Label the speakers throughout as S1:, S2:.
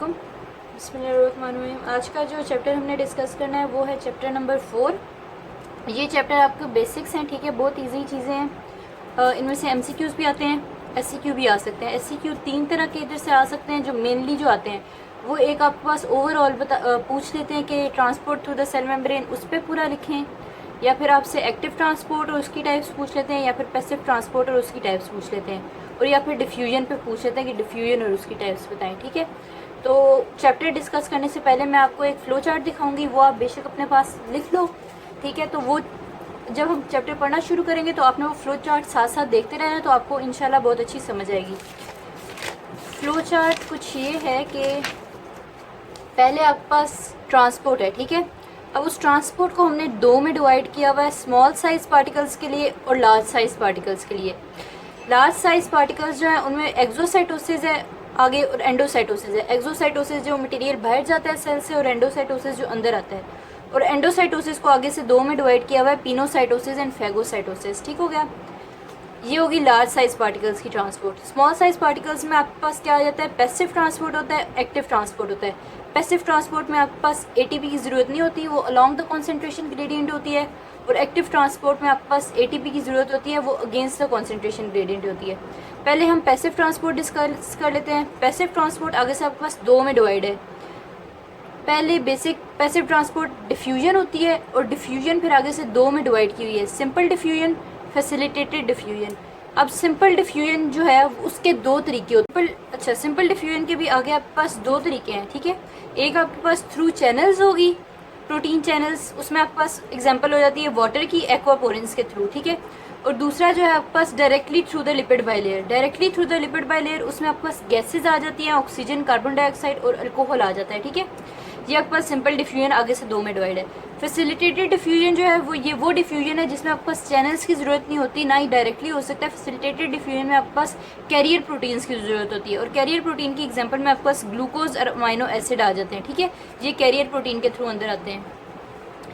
S1: अस्सलामुअलैकुम। बिस्मिल्लाहिर्रहमानिर्रहीम। आज का जो चैप्टर हमने डिस्कस करना है वो है चैप्टर नंबर 4। ये चैप्टर आपके बेसिक्स हैं, ठीक है, बहुत इजी चीज़ें हैं। इनमें से एमसीक्यूज़ भी आते हैं, एससीक्यू भी आ सकते हैं। एससीक्यू तीन तरह के इधर से आ सकते हैं। जो मेनली जो आते हैं वो एक आपके पास ओवरऑल पूछ लेते हैं कि transport through the cell membrane, उस पर पूरा लिखें, या फिर आपसे एक्टिव ट्रांसपोर्ट और उसकी टाइप्स पूछ लेते हैं, या फिर पैसिव ट्रांसपोर्ट और उसकी टाइप्स पूछ लेते हैं, और या फिर डिफ्यूजन पे पूछ लेते हैं कि डिफ्यूजन और उसकी टाइप्स बताएं। ठीक है, तो चैप्टर डिस्कस करने से पहले मैं आपको एक फ़्लो चार्ट दिखाऊंगी, वो आप बेशक अपने पास लिख लो। ठीक है, तो वो जब हम चैप्टर पढ़ना शुरू करेंगे तो आपने वो फ़्लो चार्ट साथ साथ देखते रहना, तो आपको इंशाल्लाह बहुत अच्छी समझ आएगी। फ़्लो चार्ट कुछ ये है कि पहले आपके पास ट्रांसपोर्ट है, ठीक है। अब उस ट्रांसपोर्ट को हमने दो में डिवाइड किया हुआ है, स्मॉल साइज़ पार्टिकल्स के लिए और लार्ज साइज़ पार्टिकल्स के लिए। लार्ज साइज़ पार्टिकल्स जो है उनमें एक्सोसाइटोसिस है आगे, और एंडोसाइटोसिस है। एक्सोसाइटोसिस जो मटेरियल बाहर जाता है सेल से, और एंडोसाइटोसिस जो अंदर आता है। और एंडोसाइटोसिस को आगे से दो में डिवाइड किया हुआ है, पिनोसाइटोसिस एंड फेगोसाइटोसिस। ठीक हो गया, ये होगी लार्ज साइज पार्टिकल्स की ट्रांसपोर्ट। स्मॉल साइज पार्टिकल्स में आपके पास क्या आ जाता है, पैसिव ट्रांसपोर्ट होता है, एक्टिव ट्रांसपोर्ट होता है। पैसिव ट्रांसपोर्ट में आपके पास एटीपी की ज़रूरत नहीं होती, वो अलोंग द कॉन्सेंट्रेशन ग्रेडियंट होती है। और एक्टिव ट्रांसपोर्ट में आपके पास एटीपी की ज़रूरत होती है, वो अगेंस्ट द कॉन्सेंट्रेशन ग्रेडियंट होती है। पहले हम पैसिव ट्रांसपोर्ट डिस्कस कर लेते हैं। पैसिव ट्रांसपोर्ट आगे से आपके पास दो में डिवाइड है। पहले बेसिक पैसिव ट्रांसपोर्ट डिफ्यूजन होती है, और डिफ्यूजन फिर आगे से दो में डिवाइड की हुई है, सिंपल डिफ्यूजन, फैसिलिटेटेड डिफ्यूजन। अब सिंपल डिफ्यूजन जो है उसके दो तरीके होते हैं। सिंपल डिफ्यूजन के भी आगे आपके पास दो तरीके हैं, ठीक है। एक आपके पास थ्रू चैनल्स होगी, प्रोटीन चैनल्स, उसमें आपके पास एग्जांपल हो जाती है वाटर की, एक्वापोरेंस के थ्रू, ठीक है। और दूसरा जो है आपके पास directly through the lipid bilayer. Directly through the lipid bilayer, उसमें आपके पास गैसेज आ जाती हैं, ऑक्सीजन, कार्बन डाइऑक्साइड और अल्कोहल आ जाता है, ठीक है। ये आपके पास सिंपल डिफ्यूजन आगे से दो में डिवाइड है। फैसिलिटेटेड डिफ्यूजन जो है वो डिफ्यूजन है जिसमें आपके पास चैनल्स की ज़रूरत नहीं होती, ना ही डायरेक्टली हो सकता है। फैसिलिटेटेड डिफ्यूजन में आपके पास कैरियर प्रोटीन्स की ज़रूरत होती है, और कैरियर प्रोटीन की एग्जांपल में आपके पास ग्लूकोज और अमाइनो एसिड आ जाते हैं, ठीक है। ये कैरियर प्रोटीन के थ्रू अंदर आते हैं।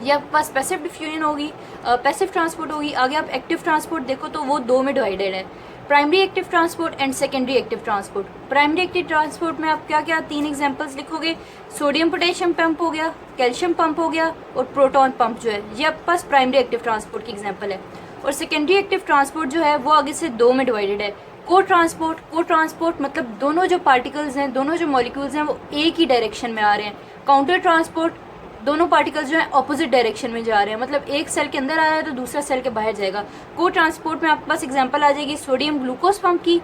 S1: ये आपके पास पैसिव डिफ्यूजन होगी, पैसिव ट्रांसपोर्ट होगी। आगे आप एक्टिव ट्रांसपोर्ट देखो तो वो दो में डिवाइडेड है, primary active transport and secondary active transport. Primary active transport में आप क्या क्या तीन एग्जांपल्स लिखोगे, सोडियम पोटेशियम पंप हो गया, कैल्शियम पंप हो गया, और प्रोटॉन पंप जो है, ये आपके पास प्राइमरी एक्टिव ट्रांसपोर्ट की एग्जांपल है। और सेकेंडरी एक्टिव ट्रांसपोर्ट जो है वो आगे से दो में डिवाइडेड है। को ट्रांसपोर्ट मतलब दोनों जो पार्टिकल्स हैं, दोनों जो मॉलिक्यूल्स हैं वो एक ही डायरेक्शन में आ रहे हैं। काउंटर ट्रांसपोर्ट, दोनों पार्टिकल्स जो है ऑपोजिट डायरेक्शन में जा रहे हैं, मतलब एक सेल के अंदर आ रहा है तो दूसरा सेल के बाहर जाएगा। को ट्रांसपोर्ट में आपके पास एग्जांपल आ जाएगी सोडियम ग्लूकोज पंप की,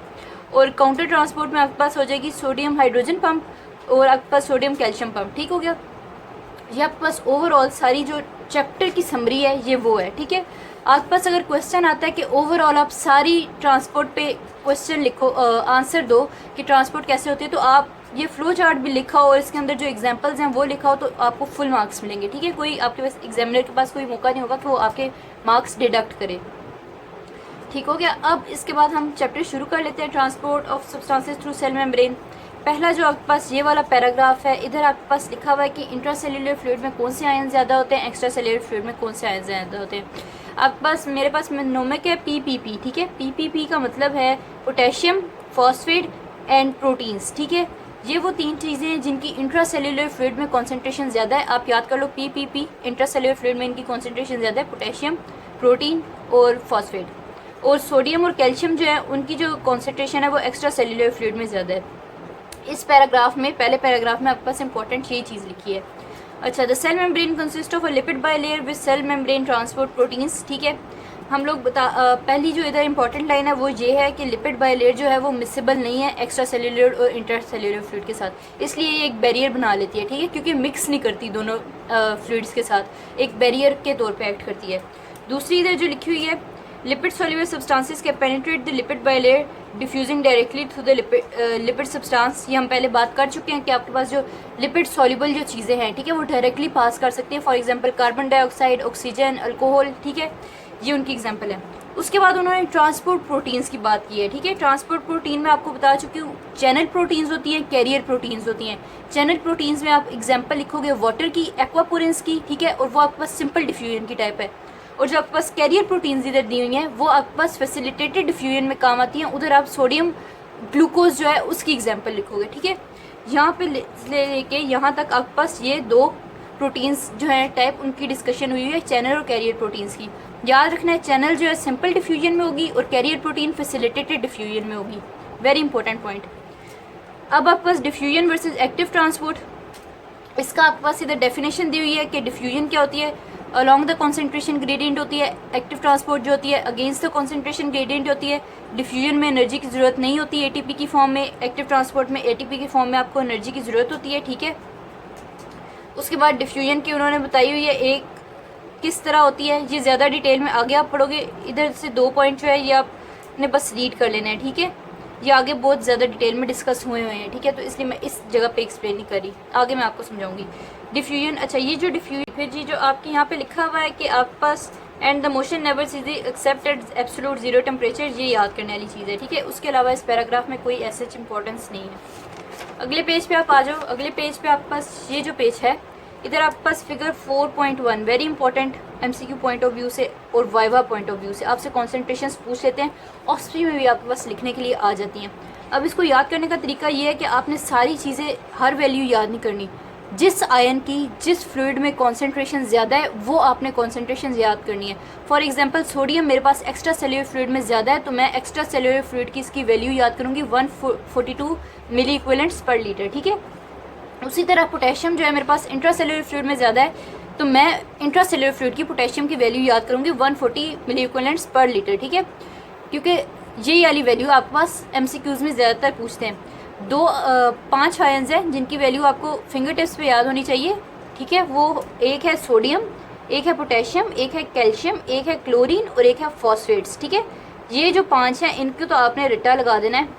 S1: और काउंटर ट्रांसपोर्ट में आपके पास हो जाएगी सोडियम हाइड्रोजन पंप, और आपके पास सोडियम कैल्शियम पंप। ठीक हो गया, ये आपके पास ओवरऑल सारी जो चैप्टर की समरी है ये वो है, ठीक है। आपके पास अगर क्वेश्चन आता है कि ओवरऑल आप सारी ट्रांसपोर्ट पे क्वेश्चन लिखो, आंसर दो कि ट्रांसपोर्ट कैसे होती है, तो आप ये फ्लो चार्ट भी लिखा हो और इसके अंदर जो एग्जांपल्स हैं वो लिखा हो, तो आपको फुल मार्क्स मिलेंगे, ठीक है। कोई आपके पास एग्जामिनर के पास कोई मौका नहीं होगा कि वो आपके मार्क्स डिडक्ट करे। ठीक हो गया, अब इसके बाद हम चैप्टर शुरू कर लेते हैं, transport of substances through cell membrane. पहला जो आपके पास ये वाला पैराग्राफ है, इधर आपके पास लिखा हुआ है कि इंट्रासेल्युलर फ्लूइड में कौन से आयन ज़्यादा होते हैं, एक्स्ट्रा सेल्युलर फ्लूइड में कौन से आयन ज़्यादा होते हैं। आपके पास, मेरे पास नोमिक है पीपीपी, ठीक है। पीपीपी का मतलब है पोटेशियम, फॉस्फेट एंड प्रोटीन्स, ठीक है। ये वो तीन चीज़ें हैं जिनकी इंट्रासेल्युलर फ्लूइड में कॉन्सेंट्रेशन ज़्यादा है। आप याद कर लो, पीपीपी इंट्रासेल्युलर फ्लूइड में इनकी कॉन्सेंट्रेशन ज़्यादा है, पोटेशियम, प्रोटीन और फॉस्फेट। और सोडियम और कैल्शियम जो है उनकी जो कॉन्सेंट्रेशन है वो एक्स्ट्रा सेल्युलर फ्लूइड में ज़्यादा है। इस पैराग्राफ में, पहले पैराग्राफ में आपके पास इंपॉर्टेंट ये चीज़ लिखी है। अच्छा, the cell membrane consist of a lipid bilayer with cell membrane transport proteins, ठीक है। हम लोग पहली जो इधर इंपॉर्टेंट लाइन है वो ये है कि लिपिड बाइलेयर जो है वो मिक्सेबल नहीं है एक्स्ट्रा सेल्युलर और इंटरसेल्युलर फ्लूइड के साथ, इसलिए ये एक बैरियर बना लेती है, ठीक है, क्योंकि मिक्स नहीं करती दोनों फ्लूइड्स के साथ, एक बैरियर के तौर पे एक्ट करती है। दूसरी इधर जो लिखी हुई है, lipid soluble substances can penetrate the lipid bilayer diffusing directly through the lipid substance. ये हम पहले बात कर चुके हैं कि आपके पास जो लिपिड सॉल्युबल जो चीज़ें हैं, ठीक है, वो डायरेक्टली पास कर सकती हैं। For example carbon dioxide, oxygen, alcohol, ठीक है, ये उनकी एग्जांपल है। उसके बाद उन्होंने ट्रांसपोर्ट प्रोटीन्स की बात की है, ठीक है। ट्रांसपोर्ट प्रोटीन में आपको बता चुकी हूँ, चैनल प्रोटीन्स होती हैं, कैरियर प्रोटीन्स होती हैं। चैनल प्रोटीन्स में आप एग्जांपल लिखोगे वाटर की, एक्वापोरेंस की, ठीक है, और वो आपके पास सिंपल डिफ्यूजन की टाइप है। और जो आपके पास कैरियर प्रोटीन्स इधर दी हुई हैं वो आपके पास फैसिलिटेटेड डिफ्यूजन में काम आती हैं। उधर आप सोडियम ग्लूकोज जो है उसकी एग्जांपल लिखोगे, ठीक है। यहाँ पे लेके यहाँ तक आपके पास ये दो प्रोटीन्स जो है टाइप उनकी डिस्कशन हुई है, चैनल और कैरियर प्रोटीन्स की। याद रखना है चैनल जो है सिंपल डिफ्यूजन में होगी और कैरियर प्रोटीन फैसिलिटेटेड डिफ्यूजन में होगी। Very important point. अब आपके पास डिफ्यूजन वर्सेस एक्टिव ट्रांसपोर्ट, इसका आपके पास इधर डेफिनेशन दी हुई है कि डिफ्यूजन क्या होती है, अलॉन्ग द कॉन्सेंट्रेशन ग्रेडियंट होती है। एक्टिव ट्रांसपोर्ट जो होती है अगेंस्ट द कॉन्सेंट्रेशन ग्रेडियंट होती है। डिफ्यूजन में एनर्जी की ज़रूरत नहीं होती एटीपी की फॉर्म में, एक्टिव ट्रांसपोर्ट में एटीपी की फॉर्म में आपको एनर्जी की ज़रूरत होती है, ठीक है। उसके बाद डिफ्यूजन की उन्होंने बताई हुई है एक किस तरह होती है, ये ज़्यादा डिटेल में आगे आप पढ़ोगे। इधर से 2 पॉइंट जो है ये आपने बस रीड कर लेना है, ठीक है। ये आगे बहुत ज़्यादा डिटेल में डिस्कस हुए हैं, ठीक है, तो इसलिए मैं इस जगह पे एक्सप्लेन नहीं कर रही, आगे मैं आपको समझाऊंगी। डिफ्यूजन, अच्छा ये जो डिफ्यूजन फिर जी जो आपके यहाँ पे लिखा हुआ है कि आपके पास and the motion never cease except at absolute zero temperature, ये याद करने वाली चीज़ है, ठीक है। उसके अलावा इस पैराग्राफ में कोई ऐसे इंपॉर्टेंस नहीं है। अगले पेज पे आप आ जाओ। अगले पेज पे आपके पास ये जो पेज है इधर आपके पास figure 4.1 very important MCQ point of view से और वाइवा पॉइंट ऑफ व्यू से आपसे कॉन्सेंट्रेशन पूछ लेते हैं, ऑस्ट्री में भी आपके पास लिखने के लिए आ जाती हैं। अब इसको याद करने का तरीका ये है कि आपने सारी चीज़ें हर वैल्यू याद नहीं करनी। जिस आयन की जिस फ्लूइड में कॉन्सेंट्रेशन ज़्यादा है वो आपने कॉन्सेंट्रेशन याद करनी है। फॉर एग्जांपल सोडियम मेरे पास एक्स्ट्रा सेल्यूलर फ्लूइड में ज़्यादा है तो मैं एक्स्ट्रा सेल्यूलर फ्लूइड की इसकी वैल्यू याद करूँगी 142 मिली इक्विवेलेंट्स पर लीटर, ठीक है। उसी तरह पोटेशियम जो है मेरे पास इंट्रा सेल्यूलर फ्लूइड में ज़्यादा है तो मैं इंट्रा सेल्यूलर फ्लूइड की पोटेशियम की वैल्यू याद करूँगी 140 मिली इक्विवेलेंट्स पर लीटर, ठीक है। क्योंकि ये वाली वैल्यू आपके पास एमसीक्यूज़ में ज़्यादातर पूछते हैं। 5 आयन्स हैं जिनकी वैल्यू आपको फिंगर टिप्स पे याद होनी चाहिए, ठीक है। वो एक है सोडियम, एक है पोटेशियम, एक है कैल्शियम, एक है क्लोरीन और एक है फॉस्फेट्स, ठीक है। ये जो 5 हैं इनको तो आपने रट्टा लगा देना है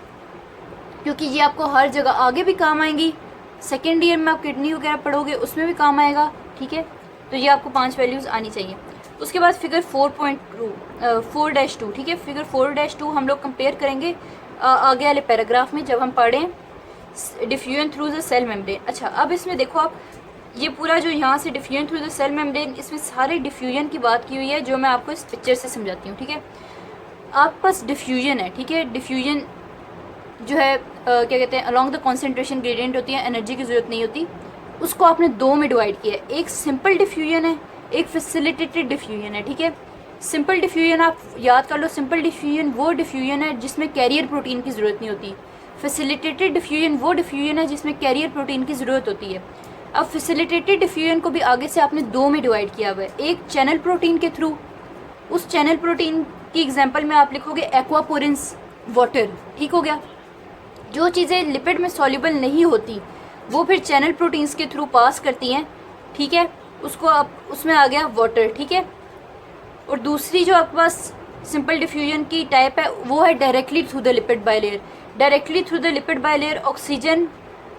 S1: क्योंकि ये आपको हर जगह आगे भी काम आएंगी। सेकेंड ईयर में आप किडनी वगैरह पढ़ोगे उसमें भी काम आएगा, ठीक है। तो ये आपको 5 वैल्यूज़ आनी चाहिए। उसके बाद फिगर 4.2 ठीक है। फिगर 4-2 हम लोग कंपेयर करेंगे आगे वाले पैराग्राफ में जब हम पढ़ें diffusion through the cell membrane. अच्छा अब इसमें देखो आप ये पूरा जो यहाँ से diffusion through the cell membrane इसमें सारे डिफ्यूजन की बात की हुई है जो मैं आपको इस पिक्चर से समझाती हूँ, ठीक है। आपके पास डिफ्यूजन है, ठीक है। डिफ्यूजन जो है क्या कहते हैं अलॉन्ग द कॉन्सेंट्रेशन ग्रेडियंट होती है, एनर्जी की ज़रूरत नहीं होती। उसको आपने 2 में डिवाइड किया है, एक सिंपल डिफ्यूजन है, एक फैसिलिटेटेड डिफ्यूजन है, ठीक है। सिंपल डिफ्यूजन आप याद कर लो, सिंपल डिफ्यूजन वो डिफ्यूजन है जिसमें कैरियर प्रोटीन की ज़रूरत नहीं होती। फैसिलिटेटेड डिफ्यूजन वो डिफ्यूजन है जिसमें कैरियर प्रोटीन की ज़रूरत होती है। अब फैसिलिटेटेड डिफ्यूजन को भी आगे से आपने 2 में डिवाइड किया हुआ है, एक चैनल प्रोटीन के थ्रू, उस चैनल प्रोटीन की एग्जाम्पल में आप लिखोगे एक्वापोरिन्स वाटर, ठीक हो गया। जो चीज़ें लिपिड में सॉल्युबल नहीं होती वो फिर चैनल प्रोटीन्स के थ्रू पास करती हैं, ठीक है। उसको आप उसमें आ गया वाटर, ठीक है। और दूसरी जो आपके पास सिंपल डिफ्यूजन की टाइप है वो है directly through the lipid bilayer. Directly through the lipid bilayer oxygen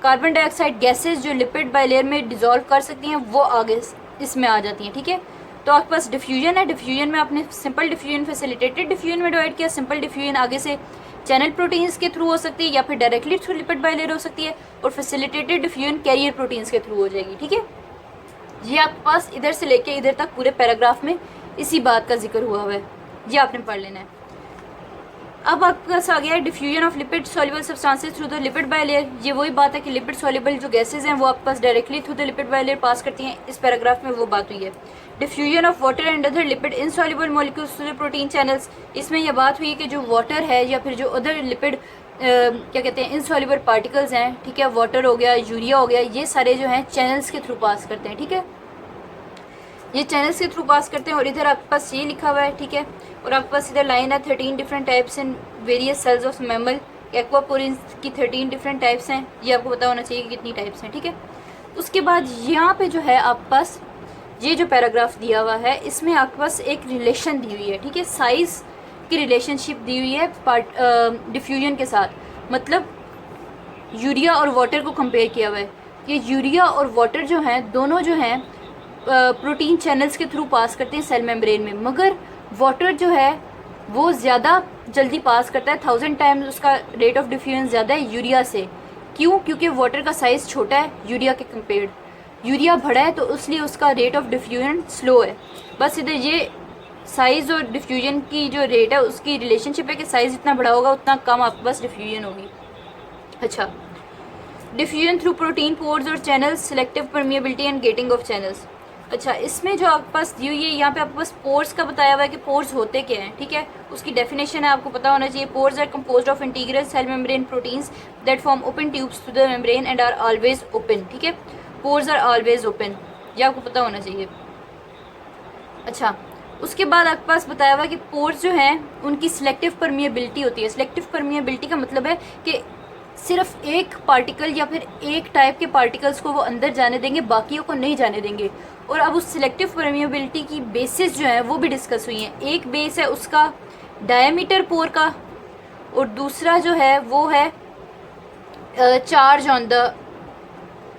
S1: carbon dioxide gases जो लिपिड बाइलेयर में डिजोल्व कर सकती हैं वो आगे इसमें आ जाती हैं, ठीक है। तो आपके पास डिफ्यूजन है, डिफ्यूजन में आपने सिंपल डिफ्यूजन फैसिलिटेटेड डिफ्यूजन में डिवाइड किया। सिंपल डिफ्यूजन आगे से चैनल प्रोटीन्स के थ्रू हो सकती है या फिर डायरेक्टली थ्रू लिपिड बाइलेयर हो सकती है, और फैसिलिटेटेड डिफ्यूजन कैरियर प्रोटीन्स के थ्रू हो जाएगी, ठीक है। ये आपके पास इधर से लेके इधर तक पूरे पैराग्राफ में इसी बात का जिक्र हुआ है, ये आपने पढ़ लेना है। अब आपके पास आ गया है diffusion of lipid soluble substances through the lipid bilayer. ये वही बात है कि लिपिड सॉल्युबल जो गैसेज हैं वो आपके पास directly through the lipid bilayer pass करती हैं, इस पैराग्राफ में वो बात हुई है। Diffusion of water and other lipid insoluble molecules through the protein channels, इसमें यह बात हुई है कि जो वाटर है या फिर जो अदर लिपिड क्या कहते हैं इनसॉल्युबल पार्टिकल्स हैं, ठीक है, वाटर हो गया, यूरिया हो गया, ये सारे जो हैं चैनल्स के थ्रू पास करते हैं, ठीक है। ये चैनल्स के थ्रू पास करते हैं। और इधर आपके पास ये लिखा हुआ है, ठीक है। और आपके पास इधर लाइन है 13 different types in various cells of mammal. Aquaporins की 13 डिफरेंट टाइप्स हैं, ये आपको पता होना चाहिए कि कितनी टाइप्स हैं, ठीक है। उसके बाद यहाँ पे जो है आपके पास ये जो पैराग्राफ दिया हुआ है इसमें आपके पास एक रिलेशन दी हुई है, ठीक है। साइज़ की रिलेशनशिप दी हुई है डिफ्यूजन के साथ, मतलब यूरिया और वाटर को कंपेयर किया हुआ है। ये यूरिया और वाटर जो हैं दोनों जो हैं प्रोटीन चैनल्स के थ्रू पास करते हैं सेल मेम्ब्रेन में, मगर वाटर जो है वो ज़्यादा जल्दी पास करता है, 1000 टाइम्स उसका रेट ऑफ डिफ्यूजन ज़्यादा है यूरिया से। क्यों? क्योंकि वाटर का साइज़ छोटा है यूरिया के कंपेयर्ड, यूरिया बड़ा है तो इसलिए उसका रेट ऑफ डिफ्यूजन स्लो है। बस इधर ये साइज़ और डिफ्यूजन की जो रेट है उसकी रिलेशनशिप है कि साइज़ जितना बड़ा होगा उतना कम आपके पास डिफ्यूजन होगी। अच्छा, डिफ्यूजन थ्रू प्रोटीन पोर्स और channels, selective permeability and getting off channels. अच्छा, इसमें जो आपके पास दी हुई है यहाँ पे आपके पास पोर्स का बताया हुआ है कि पोर्स होते क्या हैं, ठीक है। उसकी डेफिनेशन है, आपको पता होना चाहिए। Pores are composed of integral cell membrane proteins that form open tubes to the membrane and are always open, ठीक है। पोर्स आर ऑलवेज ओपन, ये आपको पता होना चाहिए। अच्छा, उसके बाद आपके पास बताया हुआ है कि पोर्स जो हैं उनकी सिलेक्टिव परमिएबिलिटी होती है। सिलेक्टिव परमिएबिलिटी का मतलब है कि सिर्फ एक पार्टिकल या फिर एक टाइप के पार्टिकल्स को वो अंदर जाने देंगे, बाकियों को नहीं जाने देंगे। और अब उस सिलेक्टिव परमिएबिलिटी की बेसिस जो है वो भी डिस्कस हुई हैं। एक बेस है उसका डायमीटर पोर का, और दूसरा जो है वो है चार्ज ऑन द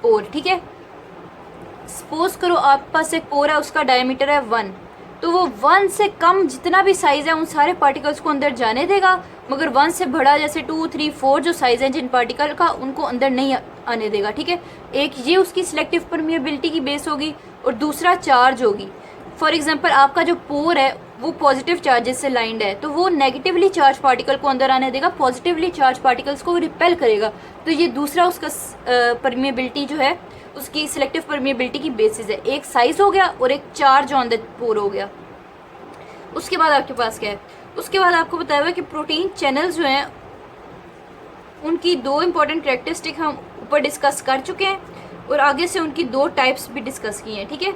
S1: पोर, ठीक है। सपोज करो आपके पास एक पोर है, उसका डायमीटर है 1, तो वो 1 से कम जितना भी साइज़ है उन सारे पार्टिकल्स को अंदर जाने देगा, मगर 1 से बड़ा जैसे 2, 3, 4 जो साइज़ है जिन पार्टिकल का, उनको अंदर नहीं आने देगा, ठीक है। एक ये उसकी सिलेक्टिव परमिएबिलिटी की बेस होगी, और दूसरा चार्ज होगी। फॉर एग्जांपल आपका जो पोर है वो पॉजिटिव चार्जेस से लाइंड है, तो वो नेगेटिवली चार्ज पार्टिकल को अंदर आने देगा, पॉजिटिवली चार्ज पार्टिकल्स को रिपेल करेगा। तो ये दूसरा उसका परमिएबिलिटी जो है उसकी सिलेक्टिव परमिएबिलिटी की बेसिस है। एक साइज हो गया और एक चार्ज ऑन द पोर हो गया। उसके बाद आपके पास क्या है, उसके बाद आपको बताया हुआ है कि प्रोटीन चैनल्स जो हैं उनकी दो इंपॉर्टेंट कैरेक्टरिस्टिक हम ऊपर डिस्कस कर चुके हैं, और आगे से उनकी दो टाइप्स भी डिस्कस की हैं, ठीक है।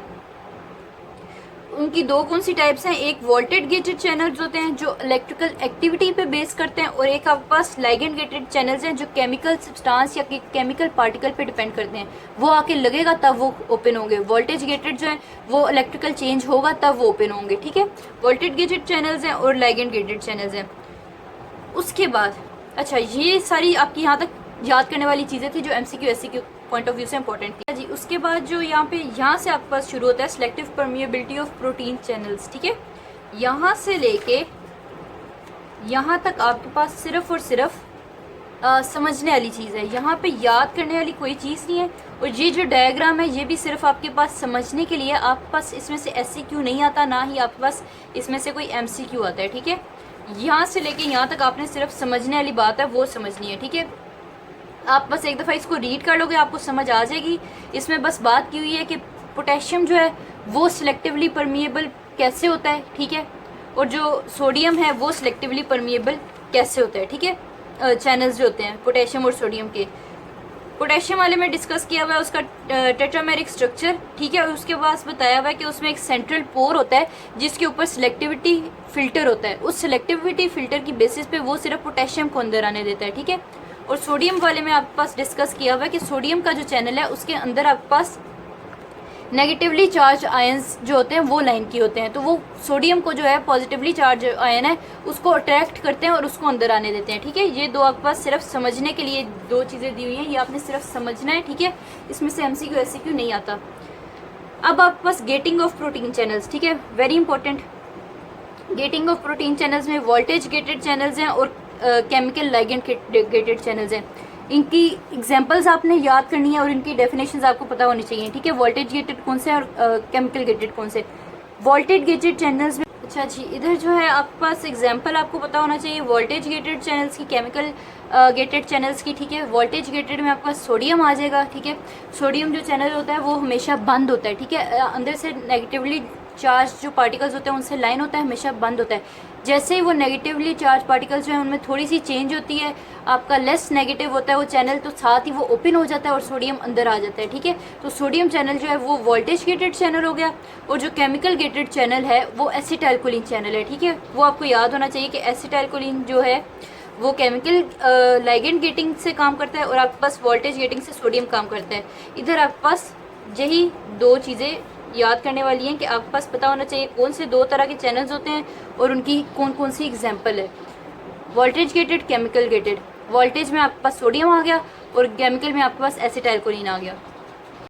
S1: उनकी दो कौन सी टाइप्स हैं, एक वोल्टेज गेटेड चैनल्स होते हैं जो इलेक्ट्रिकल एक्टिविटी पे बेस करते हैं, और एक आपके पास लाइगेंड गेटेड चैनल्स हैं जो केमिकल सब्सटेंस या केमिकल पार्टिकल पे डिपेंड करते हैं। वो आके लगेगा तब वो ओपन होंगे। वोल्टेज गेटेड जो है वो इलेक्ट्रिकल चेंज होगा तब वो ओपन होंगे, ठीक है। वोल्टेज गेटेड चैनल्स हैं और लाइगेंड गेटेड चैनल्स हैं। उसके बाद अच्छा, ये सारी आपकी यहाँ तक याद करने वाली चीज़ें थी जो MCQ SCQ point of view से इंपॉर्टेंट थी जी। उसके बाद जो यहाँ से आपके पास शुरू होता है selective permeability of protein channels, ठीक है। यहाँ से लेके यहाँ तक आपके पास सिर्फ और सिर्फ समझने वाली चीज़ है, यहाँ पे याद करने वाली कोई चीज़ नहीं है। और ये जो डायग्राम है ये भी सिर्फ आपके पास समझने के लिए, आपके पास इसमें से SCQ नहीं आता, ना ही आपके पास इसमें से कोई MCQ आता है, ठीक है। यहाँ से लेके यहाँ तक आपने सिर्फ समझने वाली बात है वो समझनी है, ठीक है। आप बस एक दफ़ा इसको रीड कर लोगे आपको समझ आ जाएगी। इसमें बस बात की हुई है कि पोटेशियम जो है वो सिलेक्टिवली परमिएबल कैसे होता है, ठीक है, और जो सोडियम है वो सिलेक्टिवली परमिएबल कैसे होता है, ठीक है। चैनल्स जो होते हैं पोटेशियम और सोडियम के, पोटेशियम वाले में डिस्कस किया हुआ है उसका टेट्रामेरिक स्ट्रक्चर, ठीक है। और उसके बाद बताया हुआ है कि उसमें एक सेंट्रल पोर होता है जिसके ऊपर सिलेक्टिविटी फिल्टर होता है। उस सिलेक्टिविटी फिल्टर की बेसिस पे वो सिर्फ पोटेशियम को अंदर आने देता है, ठीक है। और सोडियम वाले में आपके पास डिस्कस किया हुआ है कि सोडियम का जो चैनल है उसके अंदर आपके पास नेगेटिवली चार्ज आयंस जो होते हैं वो लाइन की होते हैं, तो वो सोडियम को जो है पॉजिटिवली चार्ज आयन है उसको अट्रैक्ट करते हैं और उसको अंदर आने देते हैं, ठीक है। ये दो आपके पास सिर्फ समझने के लिए दो चीज़ें दी हुई हैं, ये आपने सिर्फ समझना है, ठीक है। इसमें से MCQ SCQ नहीं आता। अब आपके पास गेटिंग ऑफ प्रोटीन चैनल्स, ठीक है, very important. Getting off protein channels में वोल्टेज गेटेड चैनल्स हैं और केमिकल लाइगेंड गेटेड चैनल्स हैं। इनकी एग्जांपल्स आपने याद करनी है और इनकी डेफिनेशंस आपको पता होनी चाहिए, ठीक है। वोल्टेज गेटेड कौन से और केमिकल गेटेड कौन से। वोल्टेज गेटेड चैनल्स में अच्छा जी, इधर जो है आपके पास एग्जांपल आपको पता होना चाहिए वोल्टेज गेटेड चैनल्स की, केमिकल गेटेड चैनल्स की, ठीक है। वोल्टेज गेटेड में आपके पास सोडियम आ जाएगा, ठीक है। सोडियम जो चैनल होता है वो हमेशा बंद होता है, ठीक है। अंदर से नेगेटिवली चार्ज जो पार्टिकल्स होते हैं उनसे लाइन होता है, हमेशा बंद होता है। जैसे ही वो नेगेटिवली चार्ज पार्टिकल्स जो है उनमें थोड़ी सी चेंज होती है, आपका लेस नेगेटिव होता है वो चैनल, तो साथ ही वो ओपन हो जाता है और सोडियम अंदर आ जाता है, ठीक है। तो सोडियम चैनल जो है वो वोल्टेज गेटेड चैनल हो गया, और जो केमिकल गेटेड चैनल है वो एसिटाइलकोलिन चैनल है, ठीक है। वो आपको याद होना चाहिए कि एसिटाइलकोलिन जो है वो केमिकल लाइगेंड गेटिंग से काम करता है और आपके पास वोल्टेज गेटिंग से सोडियम काम करता है। इधर आपके पास यही दो चीज़ें याद करने वाली हैं कि आपके पास पता होना चाहिए कौन से दो तरह के चैनल्स होते हैं और उनकी कौन कौन सी एग्जांपल है। Voltage gated, chemical gated. Voltage में आपके पास सोडियम आ गया और केमिकल में आपके पास एसिटाइलकोलिन आ गया।